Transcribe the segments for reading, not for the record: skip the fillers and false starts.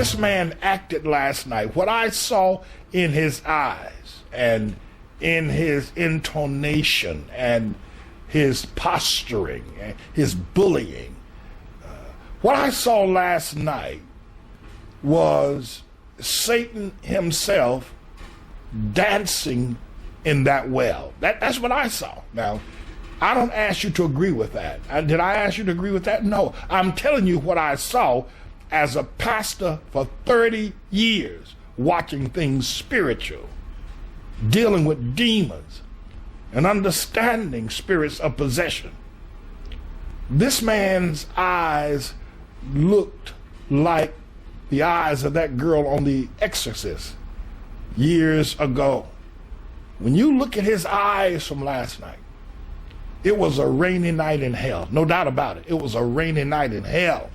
this man acted last night, what I saw in his eyes and in his intonation and his posturing and his bullying, what I saw last night was Satan himself dancing in that well. That's what I saw. Now, I don't ask you to agree with that. Did I ask you to agree with that? No. I'm telling you what I saw as a pastor for 30 years, watching things spiritual, dealing with demons, and understanding spirits of possession. This man's eyes looked like the eyes of that girl on The Exorcist years ago. When you look at his eyes from last night, it was a rainy night in hell. No doubt about it. It was a rainy night in hell.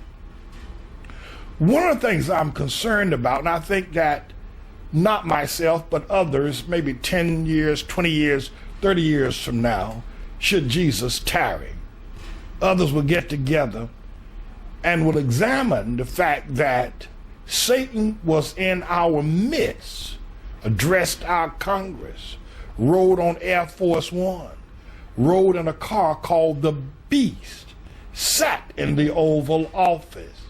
One of the things I'm concerned about, and I think that not myself, but others, maybe 10 years, 20 years, 30 years from now, should Jesus tarry, others will get together and will examine the fact that Satan was in our midst, addressed our Congress, rode on Air Force One, rode in a car called the Beast, sat in the Oval Office,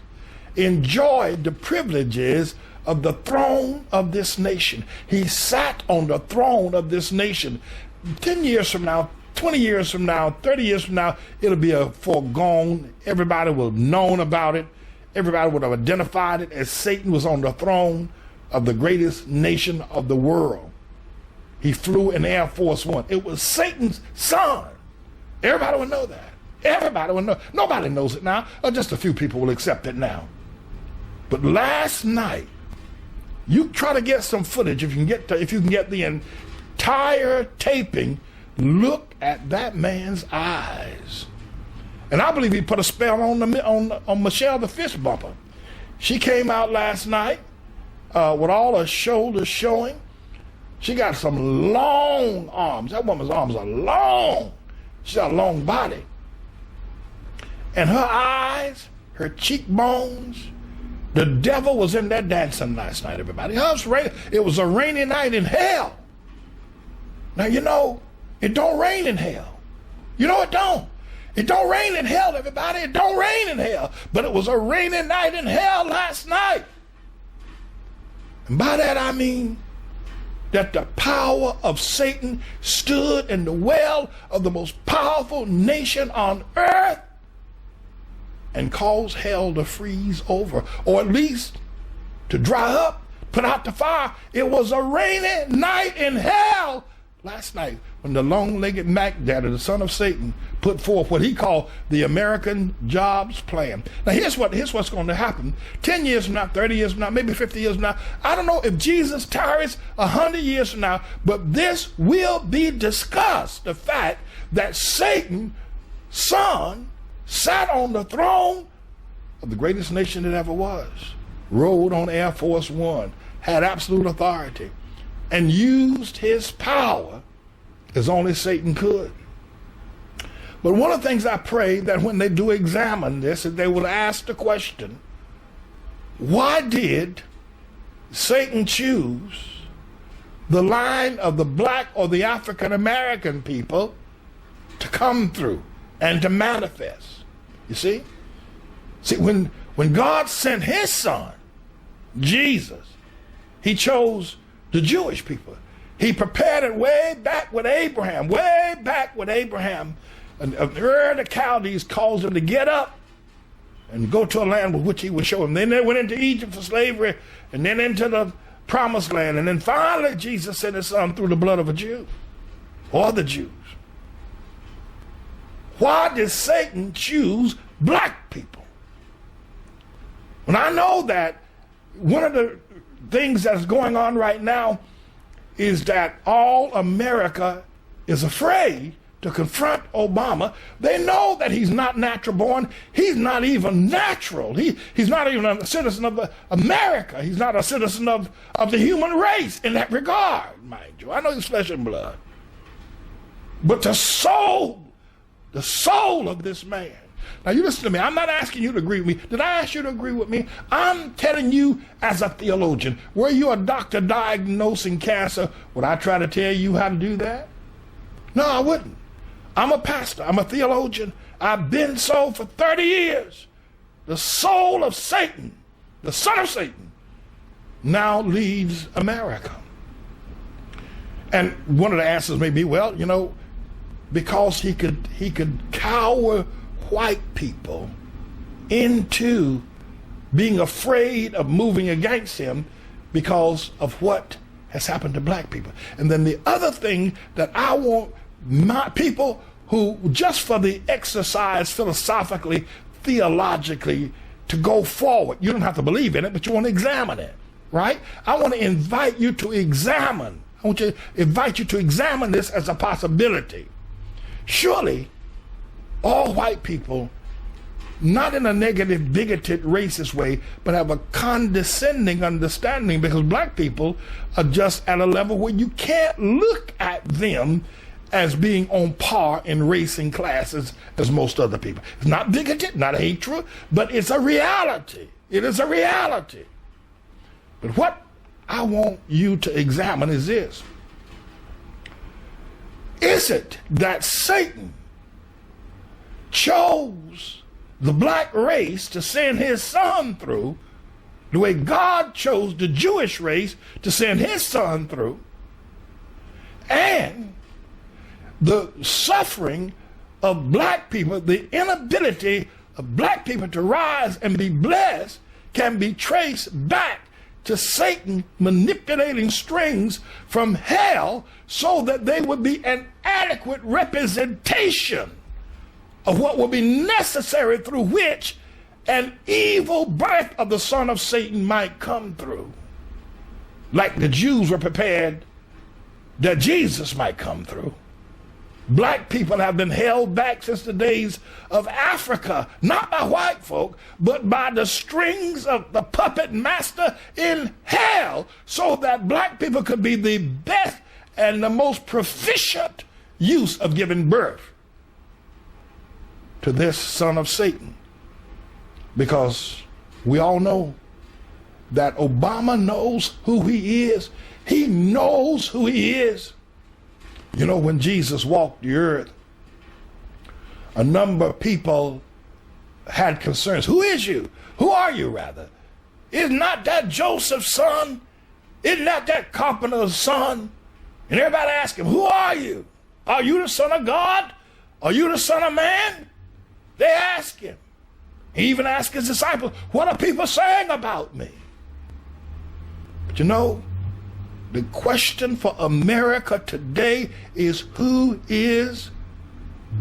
enjoyed the privileges of the throne of this nation. He sat on the throne of this nation. 10 years from now, 20 years from now, 30 years from now, it'll be a foregone. Everybody will have known about it. Everybody would have identified it as Satan was on the throne of the greatest nation of the world. He flew in Air Force One. It was Satan's son. Everybody would know that. Everybody would know. Nobody knows it now. Or just a few people will accept it now. But last night, you try to get some footage if you can get the entire taping. Look at that man's eyes. And I believe he put a spell on Michelle the fist bumper. She came out last night with all her shoulders showing. She got some long arms. That woman's arms are long. She's got a long body. And her eyes, her cheekbones, the devil was in there dancing last night, everybody. It was a rainy night in hell. Now, you know, it don't rain in hell. You know it don't. It don't rain in hell, everybody. It don't rain in hell. But it was a rainy night in hell last night. And by that I mean that the power of Satan stood in the well of the most powerful nation on earth and caused hell to freeze over, or at least to dry up, put out the fire. It was a rainy night in hell last night when the long-legged Mac Daddy, the son of Satan, put forth what he called the American Jobs Plan. Now here's what's going to happen. 10 years from now, 30 years from now, maybe 50 years from now, I don't know if Jesus tarries 100 years from now, but this will be discussed, the fact that Satan's son sat on the throne of the greatest nation that ever was, rode on Air Force One, had absolute authority, and used his power as only Satan could. But one of the things I pray that when they do examine this, that they will ask the question, why did Satan choose the line of the black or the African American people to come through and to manifest? You see? See, when God sent his son, Jesus, he chose the Jewish people. He prepared it way back with Abraham. And the Chaldees caused him to get up and go to a land with which he would show him. Then they went into Egypt for slavery, and then into the promised land. And then finally Jesus sent his son through the blood of a Jew, or the Jews. Why did Satan choose black people? When I know that one of the things that's going on right now is that all America is afraid to confront Obama. They know that he's not natural born. He's not even natural. He's not even a citizen of America. He's not a citizen of the human race in that regard, mind you. I know he's flesh and blood. But the soul of this man, Now you listen to me. I'm not asking you to agree with me. Did I ask you to agree with me? I'm telling you as a theologian. Were you a doctor diagnosing cancer, would I try to tell you how to do that? No, I wouldn't. I'm a pastor. I'm a theologian. I've been so for 30 years. The soul of Satan, the son of Satan, now leads America. And one of the answers may be, well, you know, because he could cower white people into being afraid of moving against him because of what has happened to black people. And then the other thing that I want my people who, just for the exercise philosophically, theologically, to go forward. You don't have to believe in it, but you want to examine it, right? I want to invite you to examine. I want to invite you to examine this as a possibility. Surely, all white people, not in a negative, bigoted, racist way, but have a condescending understanding, because black people are just at a level where you can't look at them as being on par in race and classes as most other people. It's not bigoted, not hatred, but it's a reality. It is a reality. But what I want you to examine is this. Is it that Satan chose the black race to send his son through the way God chose the Jewish race to send his son through, and the suffering of black people, the inability of black people to rise and be blessed, can be traced back to Satan manipulating strings from hell so that they would be an adequate representation of what will be necessary through which an evil birth of the son of Satan might come through. Like the Jews were prepared that Jesus might come through. Black people have been held back since the days of Africa, not by white folk, but by the strings of the puppet master in hell, so that black people could be the best and the most proficient use of giving birth to this son of Satan. Because we all know that Obama knows who he is. He knows who he is. You know, when Jesus walked the earth, a number of people had concerns. Who is you? Who are you, rather? Is not that Joseph's son? Isn't that carpenter's son? And everybody asked him, who are you? Are you the son of God? Are you the son of man? They asked him. He even asked his disciples, what are people saying about me? But you know, the question for America today is, who is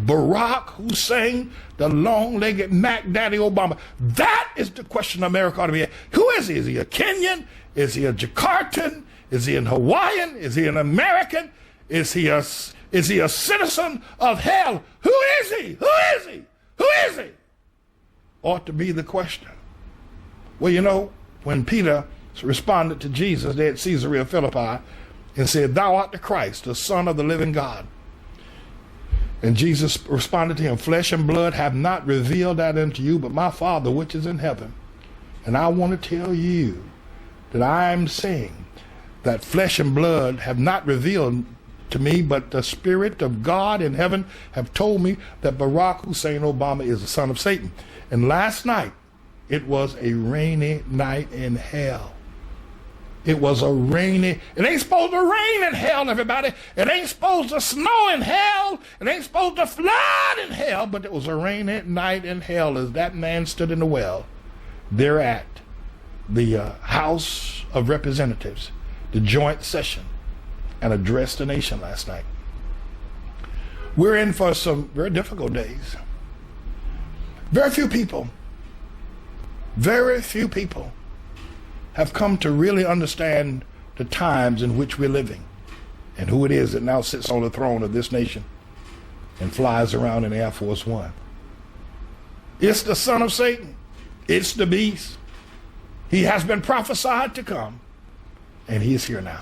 Barack Hussein, the long-legged Mac Daddy Obama? That is the question America ought to be at. Who is he? Is he a Kenyan? Is he a Jakartan? Is he an Hawaiian? Is he an American? Is he a citizen of hell? Who is he? Who is he? Who is he? Ought to be the question. Well, you know, when Peter responded to Jesus there at Caesarea Philippi and said, thou art the Christ, the Son of the living God. And Jesus responded to him, flesh and blood have not revealed that unto you, but my Father which is in heaven. And I want to tell you that I'm saying that flesh and blood have not revealed to me, but the Spirit of God in heaven have told me that Barack Hussein Obama is the son of Satan. And last night, it was a rainy night in hell. It was a rainy, it ain't supposed to rain in hell, everybody. It ain't supposed to snow in hell. It ain't supposed to flood in hell, but it was a rainy night in hell as that man stood in the well there at the House of Representatives, the joint session, and addressed the nation last night. We're in for some very difficult days. Very few people have come to really understand the times in which we're living and who it is that now sits on the throne of this nation and flies around in Air Force One. It's the son of Satan. It's the beast. He has been prophesied to come, and he is here now.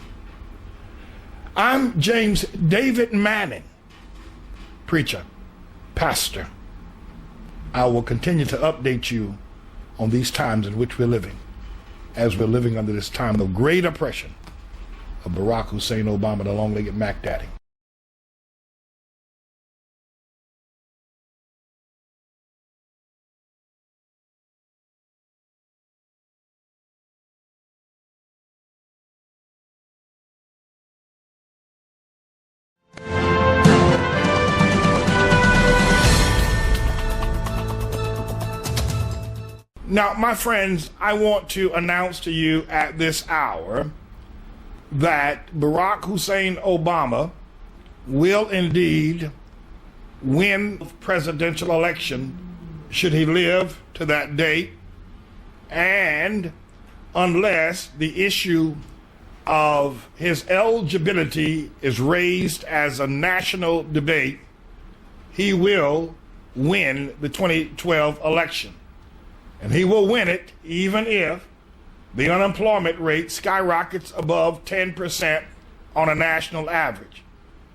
I'm James David Manning, preacher, pastor. I will continue to update you on these times in which we're living, as we're living under this time of great oppression of Barack Hussein Obama, the long-legged Mac Daddy. Now, my friends, I want to announce to you at this hour that Barack Hussein Obama will indeed win the presidential election should he live to that date, and unless the issue of his eligibility is raised as a national debate, he will win the 2012 election. And he will win it even if the unemployment rate skyrockets above 10% on a national average.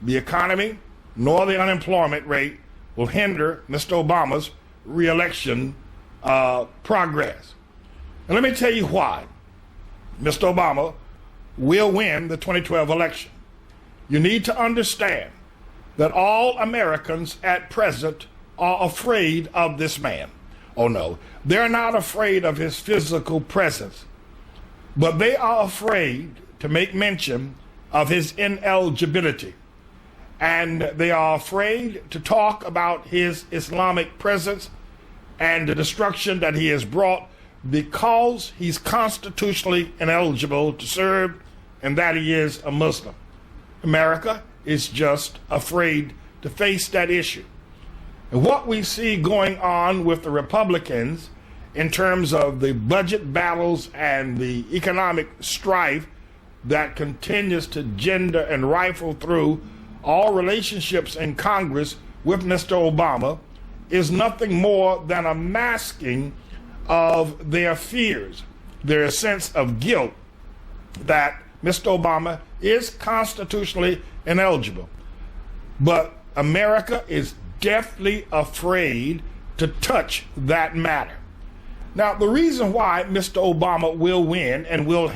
The economy nor the unemployment rate will hinder Mr. Obama's re-election progress. And let me tell you why Mr. Obama will win the 2012 election. You need to understand that all Americans at present are afraid of this man. Oh no, they're not afraid of his physical presence, but they are afraid to make mention of his ineligibility. And they are afraid to talk about his Islamic presence and the destruction that he has brought because he's constitutionally ineligible to serve and that he is a Muslim. America is just afraid to face that issue. And what we see going on with the Republicans in terms of the budget battles and the economic strife that continues to gender and rifle through all relationships in Congress with Mr. Obama is nothing more than a masking of their fears, their sense of guilt that Mr. Obama is constitutionally ineligible. But America is deathly afraid to touch that matter. Now, the reason why Mr. Obama will win and will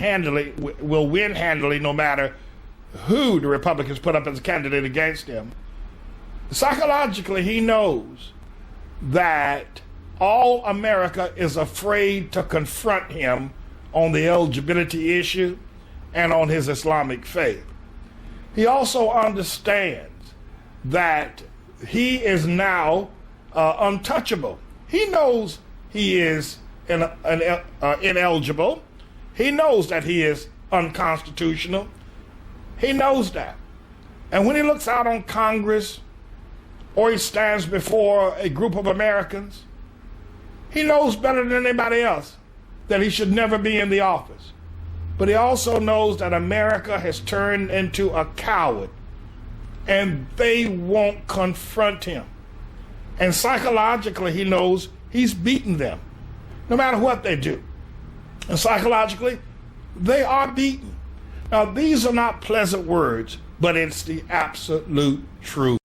win handily no matter who the Republicans put up as a candidate against him, psychologically he knows that all America is afraid to confront him on the eligibility issue and on his Islamic faith. He also understands that he is now untouchable. He knows he is ineligible. He knows that he is unconstitutional. He knows that. And when he looks out on Congress or he stands before a group of Americans, he knows better than anybody else that he should never be in the office. But he also knows that America has turned into a coward and they won't confront him. And psychologically, he knows he's beaten them, no matter what they do. And psychologically, they are beaten. Now, these are not pleasant words, but it's the absolute truth.